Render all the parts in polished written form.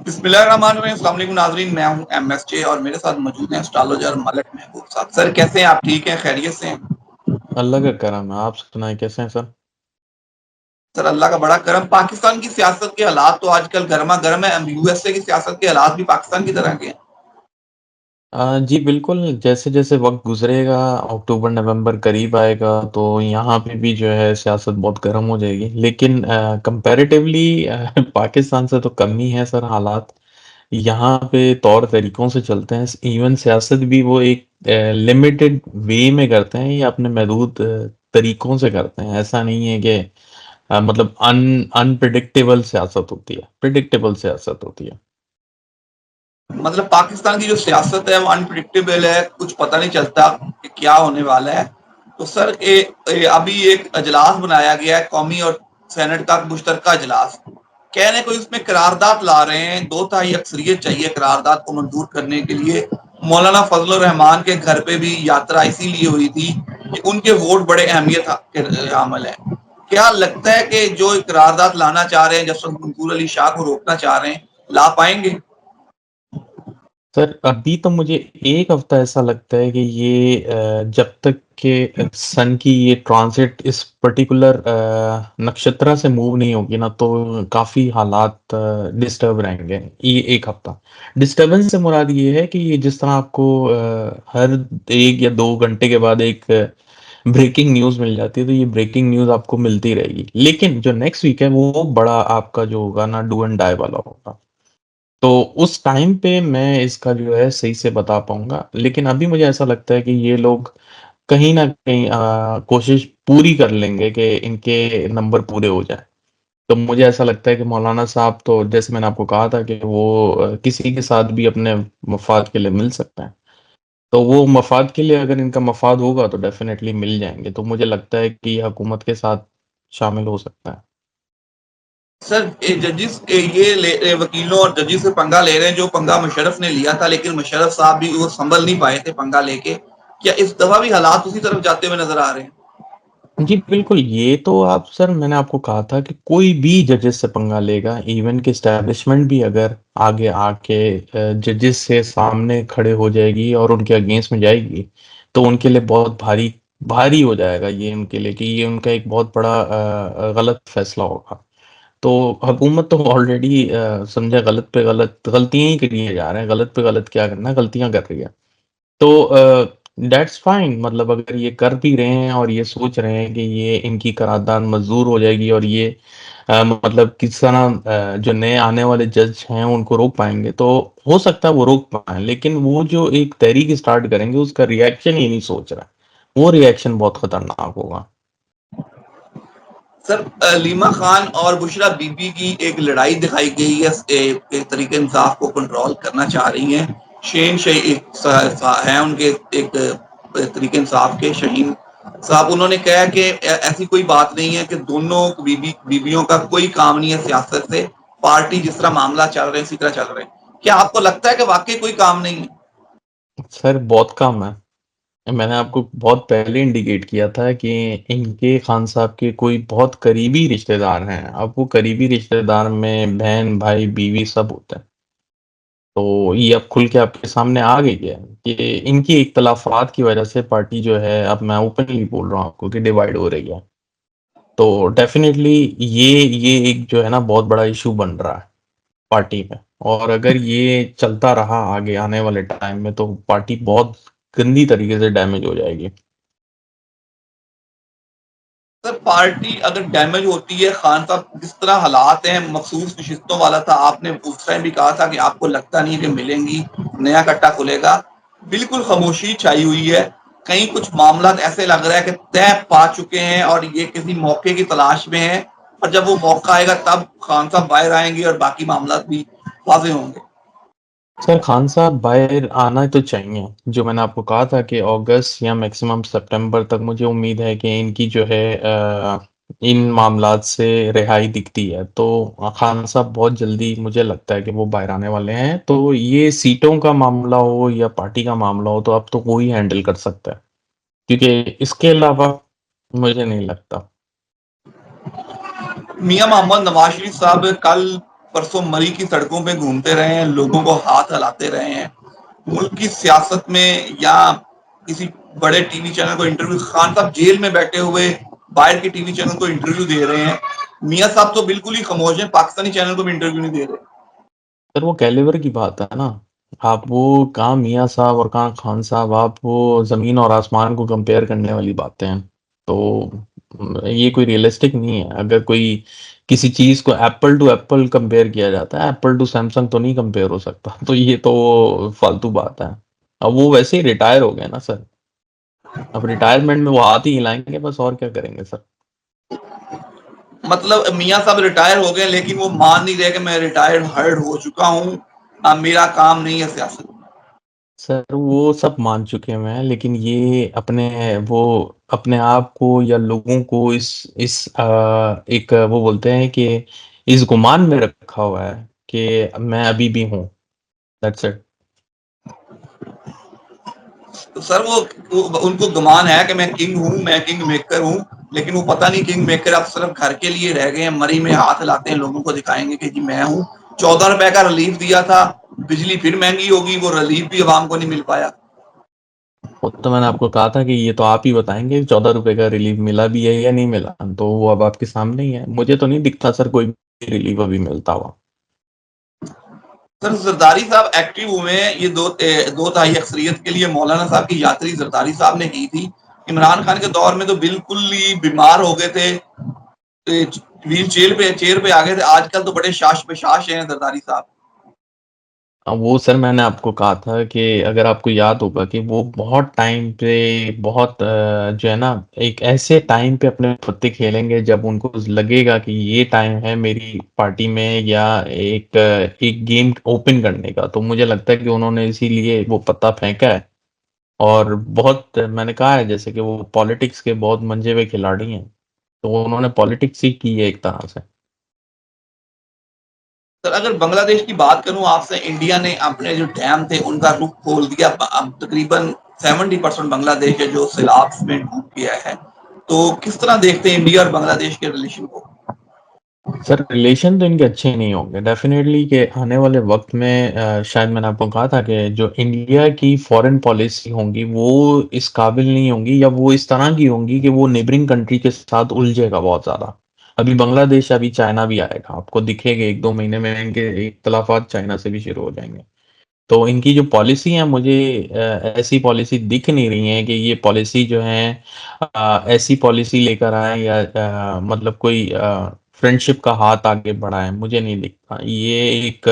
बिस्मिल्लाहिर्रहमानिर्रहीम। अस्सलाम वालेकुम नाज़रीन, मैं हूं एमएसजे और मेरे साथ मौजूद हैं एस्ट्रोलॉजर मलिक महबूब साहब। सर कैसे हैं आप? ठीक हैं? खैरियत से हैं? अल्लाह का करम है। आप सुनाएं कैसे हैं सर? सर अल्लाह का बड़ा करम। पाकिस्तान की सियासत के हालात तो आजकल गर्मा गर्म है। यूएसए की सियासत के हालात भी पाकिस्तान की तरह के हैं। जी बिल्कुल, जैसे-जैसे वक़्त गुज़रेगा, अक्टूबर नवंबर करीब आएगा तो यहाँ पे भी जो है सियासत बहुत गर्म हो जाएगी। लेकिन कंपैरेटिवली पाकिस्तान से तो कम ही है सर हालात। यहाँ पे तौर तरीकों से चलते हैं। इवन सियासत भी वो एक लिमिटेड वे में करते हैं या अपने महदूद तरीकों से करते हैं। ऐसा नहीं है कि मतलब अनप्रेडिक्टेबल सियासत होती है, प्रेडिक्टेबल सियासत होती है। मतलब पाकिस्तान की जो सियासत है वो अनप्रिडिक्टेबल है, कुछ पता नहीं चलता कि क्या होने वाला है। तो सर अभी एक अजलास बनाया गया है, कौमी और सेनेट का मुश्तरका अजलास। कहने को इसमें करारदाद ला रहे हैं, 2/3 अक्सरियत चाहिए करारदाद को मंजूर करने के लिए। मौलाना फजल रहमान के घर पे भी यात्रा इसीलिए हुई थी कि उनके वोट बड़े अहमियत के हामिल है। क्या लगता है कि जो करारदाद लाना चाह रहे हैं, जस्टिस मंसूर अली शाह को रोकना चाह रहे हैं, ला पाएंगे? सर अभी तो मुझे 1 हफ्ता ऐसा लगता है कि ये जब तक के सन की ये ट्रांजिट इस पर्टिकुलर नक्षत्र से मूव नहीं होगी ना तो काफ़ी हालात डिस्टर्ब रहेंगे ये 1 हफ्ता। डिस्टर्बेंस से मुराद ये है कि ये जिस तरह आपको हर 1 या 2 घंटे के बाद एक ब्रेकिंग न्यूज़ मिल जाती है, तो ये ब्रेकिंग न्यूज़ आपको मिलती रहेगी। लेकिन जो नेक्स्ट वीक है वो बड़ा आपका जो होगा ना डू एंड डाई वाला होगा। तो उस टाइम पे मैं इसका जो है सही से बता पाऊँगा। लेकिन अभी मुझे ऐसा लगता है कि ये लोग कहीं न कहीं कोशिश पूरी कर लेंगे कि इनके नंबर पूरे हो जाएँ। तो मुझे ऐसा लगता है कि मौलाना साहब तो जैसे मैंने आपको कहा था कि वो किसी के साथ भी अपने मफ़ाद के लिए मिल सकते हैं। तो वो मफ़ाद के लिए अगर इनका मफ़ाद होगा तो डेफ़िनेटली मिल जाएँगे। तो मुझे लगता है कि ये हुकूमत के साथ शामिल हो सकता है। सर वकीलों और जजेस से पंगा ले रहे हैं जो पंगा मुशर्रफ ने लिया था, लेकिन मुशर्रफ साहब भी वो संभल नहीं पाए थे पंगा लेके। क्या इस दफा भी हालात उसी तरफ जाते हुए नजर आ रहे हैं? जी, बिल्कुल, ये तो आप सर मैंने आपको कहा था कि कोई भी जजेस से पंगा लेगा, इवन कि एस्टेब्लिशमेंट भी अगर आगे आके जजेस से सामने खड़े हो जाएगी और उनके अगेंस्ट में जाएगी, तो उनके लिए बहुत भारी भारी हो जाएगा ये उनके लिए कि ये उनका एक बहुत बड़ा गलत फैसला होगा। तो हुकूमत तो ऑलरेडी समझा गलत पे गलत गलतियाँ ही करिए जा रहे हैं, गलत पे गलत क्या करना है, गलतियाँ कर रही है। तो दैट्स फाइन मतलब अगर ये कर भी रहे हैं और ये सोच रहे हैं कि ये इनकी करारदाद मंजूर हो जाएगी और ये मतलब किस तरह जो नए आने वाले जज हैं उनको रोक पाएंगे तो हो सकता है वो रोक पाए लेकिन वो जो एक तहरीक स्टार्ट करेंगे उसका रिएक्शन ही नहीं सोच रहा है वो रिएक्शन बहुत खतरनाक होगा। सर लीमा खान और बुशरा बीबी की एक लड़ाई दिखाई गई है। एक तरीके इंसाफ को कंट्रोल करना चाह रही हैं। शेन हैं उनके एक तरीके इंसाफ के शहीन साहब। उन्होंने कहा कि ऐसी कोई बात नहीं है कि दोनों बीबियों का कोई काम नहीं है सियासत से। पार्टी जिस तरह मामला चल रहे हैं उसी तरह चल रहे हैं। क्या आपको लगता है कि वाकई कोई काम नहीं है? सर बहुत कम है। मैंने आपको बहुत पहले इंडिकेट किया था कि इनके खान साहब के कोई बहुत करीबी रिश्तेदार हैं। अब वो करीबी रिश्तेदार में बहन, भाई, बीवी सब होते हैं। तो ये अब खुल के आपके सामने आ गई है कि इनकी इख्तलाफात की वजह से पार्टी जो है अब मैं ओपनली बोल रहा हूँ आपको कि डिवाइड हो रही है। तो डेफ़िनेटली ये एक जो है ना बहुत बड़ा इश्यू बन रहा है पार्टी में। और अगर ये चलता रहा आगे आने वाले टाइम में तो पार्टी बहुत गंदी तरीके से डैमेज हो जाएगी। सर पार्टी अगर डैमेज होती है, खान साहब जिस तरह हालात हैं, मखसूस नशिस्तों वाला था, आपने उस टाइम भी कहा था कि आपको लगता नहीं है कि मिलेंगी, नया कट्टा खुलेगा। बिल्कुल खामोशी छाई हुई है। कहीं कुछ मामला ऐसे लग रहा है कि तय पा चुके हैं और ये किसी मौके की तलाश में है। और जब वो मौका आएगा तब खान साहब बाहर आएंगे और बाकी मामला भी वाजे होंगे। सर खान साहब बाहर आना तो चाहिए। जो मैंने आपको कहा था कि अगस्त या मैक्सिमम सितंबर तक मुझे उम्मीद है कि इनकी जो है इन मामलात से रिहाई दिखती है। तो खान साहब बहुत जल्दी मुझे लगता है कि वो बाहर आने वाले हैं। तो ये सीटों का मामला हो या पार्टी का मामला हो तो अब तो वो ही हैंडल कर सकता है क्योंकि इसके अलावा मुझे नहीं लगता। मियां मोहम्मद नवाज शरीफ साहब कल परसों मरी की सड़कों पे घूमते रहे हैं, लोगों को हाथ हिलाते रहे हैं। मुल्क की सियासत में या किसी बड़े टीवी चैनल को इंटरव्यू, खान साहब जेल में बैठे हुए बाहर के टीवी चैनल को इंटरव्यू दे रहे हैं। मियाँ साहब तो बिल्कुल ही खामोश हैं, पाकिस्तानी चैनल को भी इंटरव्यू नहीं दे रहे। सर वो कैलिबर की बात है ना। आप वो कहाँ मियाँ साहब और कहाँ खान साहब, आप वो जमीन और आसमान को कंपेयर करने वाली बातें हैं। तो ये कोई रियलिस्टिक नहीं है। अगर कोई किसी चीज को एप्पल टू एप्पल कंपेयर किया जाता है, एप्पल टू सैमसंग तो नहीं कंपेयर हो सकता। तो ये तो फालतू बात है। अब वो वैसे ही रिटायर हो गए ना सर। अब रिटायरमेंट में वो हाथ ही हिलाएंगे बस, और क्या करेंगे सर। मतलब मियाँ साहब रिटायर हो गए, लेकिन वो मान नहीं रहे कि मैं रिटायर्ड हर्ड हो चुका हूँ, अब मेरा काम नहीं है सियासत। सर वो सब मान चुके हैं, लेकिन ये अपने वो अपने आप को या लोगों को इस एक वो बोलते हैं कि इस गुमान में रखा हुआ है कि मैं अभी भी हूँ। That's it. तो सर वो उनको गुमान है कि मैं किंग हूँ, मैं किंग मेकर हूँ, लेकिन वो पता नहीं किंग मेकर अब सिर्फ घर के लिए रह गए हैं। मरी में हाथ हिलाते हैं, लोगों को दिखाएंगे कि जी मैं हूँ। 14 रुपए का रिलीफ दिया था, बिजली फिर महंगी होगी, वो रिलीफ भी आवाम को नहीं मिल पाया। वो तो मैंने आपको कहा था कि ये तो आप ही बताएंगे 14 रुपए का रिलीफ मिला भी है या नहीं मिला। तो वो अब आपके सामने ही है। मुझे तो नहीं दिखता सर कोई भी रिलीफ अभी मिलता हुआ। सर जरदारी साहब एक्टिव हुए हैं, ये दो ताई अक्सरियत के लिए मौलाना साहब की यात्री जरदारी साहब ने की थी। इमरान खान के दौर में तो बिल्कुल ही बीमार हो गए थे, व्हील चेयर पे आ गए थे। आजकल तो बड़े शाश बशाश हैं जरदारी साहब। वो सर मैंने आपको कहा था कि अगर आपको याद होगा कि वो बहुत टाइम पे बहुत जो है ना, एक ऐसे टाइम पे अपने पत्ते खेलेंगे जब उनको लगेगा कि ये टाइम है मेरी पार्टी में या एक गेम ओपन करने का। तो मुझे लगता है कि उन्होंने इसीलिए वो पत्ता फेंका है। और बहुत मैंने कहा है जैसे कि वो पॉलिटिक्स के बहुत मंजे हुए खिलाड़ी हैं। तो उन्होंने पॉलिटिक्स ही की है एक तरह से। सर अगर बांग्लादेश की बात करूं आपसे, इंडिया ने अपने जो डैम थे उनका रुख खोल दिया। अब तकरीबन 70% बांग्लादेश है जो सैलाब में डूब गया है। तो किस तरह देखते हैं इंडिया और बांग्लादेश के रिलेशन को? सर रिलेशन तो इनके अच्छे नहीं होंगे डेफिनेटली। कि आने वाले वक्त में शायद मैंने आपको कहा था कि जो इंडिया की फॉरेन पॉलिसी होंगी वो इस काबिल नहीं होंगी, या वो इस तरह की होंगी कि वो नेबरिंग कंट्री के साथ उलझेगा बहुत ज़्यादा। अभी बांग्लादेश, अभी चाइना भी आएगा, आपको दिखेगा 1-2 महीने में इनके इख्तलाफात चाइना से भी शुरू हो जाएंगे। तो इनकी जो पॉलिसी है, मुझे ऐसी पॉलिसी दिख नहीं रही है कि ये पॉलिसी जो है ऐसी पॉलिसी लेकर आए या मतलब कोई फ्रेंडशिप का हाथ आगे बढ़ाए। मुझे नहीं दिखता ये एक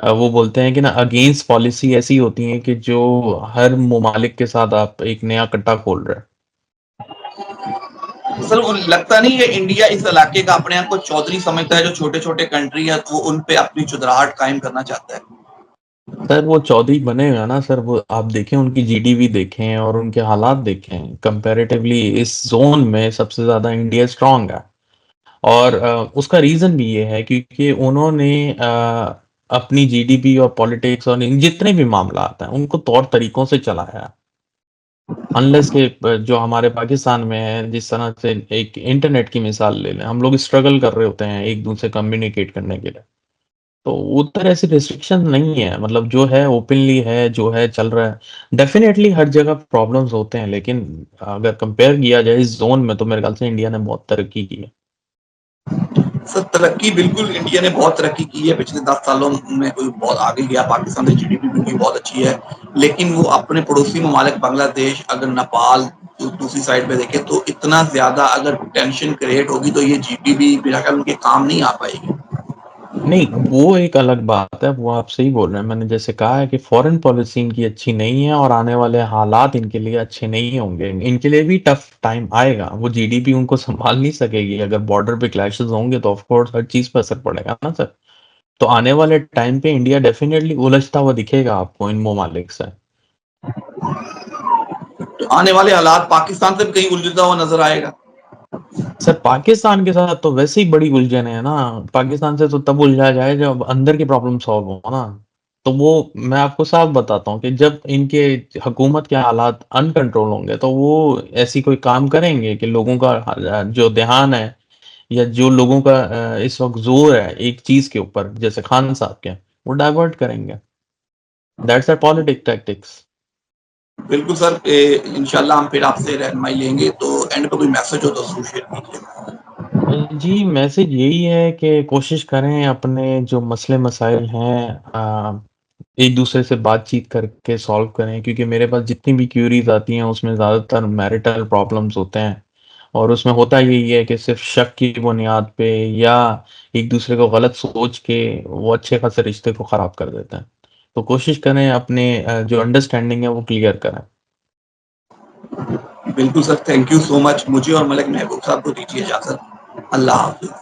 वो बोलते हैं कि ना, अगेंस्ट पॉलिसी ऐसी होती है कि जो हर ममालिक के साथ आप एक नया कट्टा खोल रहे हैं। सर वो लगता नहीं है इंडिया इस इलाके का अपने आप को चौधरी समझता है, जो छोटे छोटे कंट्री है वो उन पे अपनी चुदराहट कायम करना चाहता है? सर वो चौधरी बने हुए हैं ना सर। वो आप देखें, उनकी जीडीपी देखें और उनके हालात देखें, कंपैरेटिवली इस जोन में सबसे ज्यादा इंडिया स्ट्रांग है। और उसका रीजन भी ये है क्योंकि उन्होंने अपनी जीडीपी और पॉलिटिक्स और इन जितने भी मामला आते हैं उनको तौर तरीकों से चलाया है। अनलेस के जो हमारे पाकिस्तान में है, जिस तरह से एक इंटरनेट की मिसाल ले लें, हम लोग स्ट्रगल कर रहे होते हैं एक दूसरे कम्युनिकेट करने के लिए। तो उधर ऐसी रिस्ट्रिक्शन नहीं है, मतलब जो है ओपनली है, जो है चल रहा है। डेफिनेटली हर जगह प्रॉब्लम्स होते हैं, लेकिन अगर कंपेयर किया जाए इस जोन में तो मेरे ख्याल से इंडिया ने बहुत तरक्की की है। सर तरक्की बिल्कुल इंडिया ने बहुत तरक्की की है पिछले 10 सालों में, कोई बहुत आगे गया। पाकिस्तान से जीडीपी भी उनकी बहुत अच्छी है, लेकिन वो अपने पड़ोसी ममालिक बांग्लादेश, अगर नेपाल दूसरी साइड पे देखें, तो इतना ज्यादा अगर टेंशन क्रिएट होगी तो ये जीडीपी मेरा ख्याल उनके काम नहीं आ पाएगी। नहीं, वो एक अलग बात है। वो आप सही बोल रहे हैं। मैंने जैसे कहा है कि फॉरेन पॉलिसी इनकी अच्छी नहीं है और आने वाले हालात इनके लिए अच्छे नहीं होंगे। इनके लिए भी टफ टाइम आएगा। वो जीडीपी उनको संभाल नहीं सकेगी। अगर बॉर्डर पे क्लैशेस होंगे तो ऑफ कोर्स हर चीज पर असर पड़ेगा ना सर। तो आने वाले टाइम पे इंडिया डेफिनेटली उलझता हुआ दिखेगा आपको इन ममालिक से। तो आने वाले हालात पाकिस्तान से भी कहीं उलझता हुआ नजर आएगा। सर पाकिस्तान के साथ तो वैसे ही बड़ी उलझन है ना। पाकिस्तान से तो तब उलझा जाए जब अंदर की प्रॉब्लम सॉल्व हो ना। तो वो मैं आपको साफ बताता हूँ कि जब इनके हुकूमत के हालात अनकंट्रोल होंगे तो वो ऐसी कोई काम करेंगे कि लोगों का जो ध्यान है या जो लोगों का इस वक्त जोर है एक चीज के ऊपर, जैसे खान साहब के, वो डाइवर्ट करेंगे। That's are politic tactics. बिल्कुल सर, इंशाल्लाह हम फिर आपसे रहनुमाई लेंगे। तो एंड पे कोई मैसेज हो तो जरूर शेयर कीजिए। जी, मैसेज यही है कि कोशिश करें अपने जो मसले मसाइल हैं एक दूसरे से बातचीत करके सॉल्व करें, क्योंकि मेरे पास जितनी भी क्यूरीज आती हैं उसमें ज़्यादातर मैरिटल प्रॉब्लम्स होते हैं, और उसमें होता यही है कि सिर्फ शक की बुनियाद पे या एक दूसरे को गलत सोच के वो अच्छे खासे रिश्ते को ख़राब कर देते हैं। तो कोशिश करें अपने जो अंडरस्टैंडिंग है वो क्लियर करें। बिल्कुल sir, thank you so much. मुझे और मलिक महबूब साहब को दीजिए इजाजत। अल्लाह हाफिज।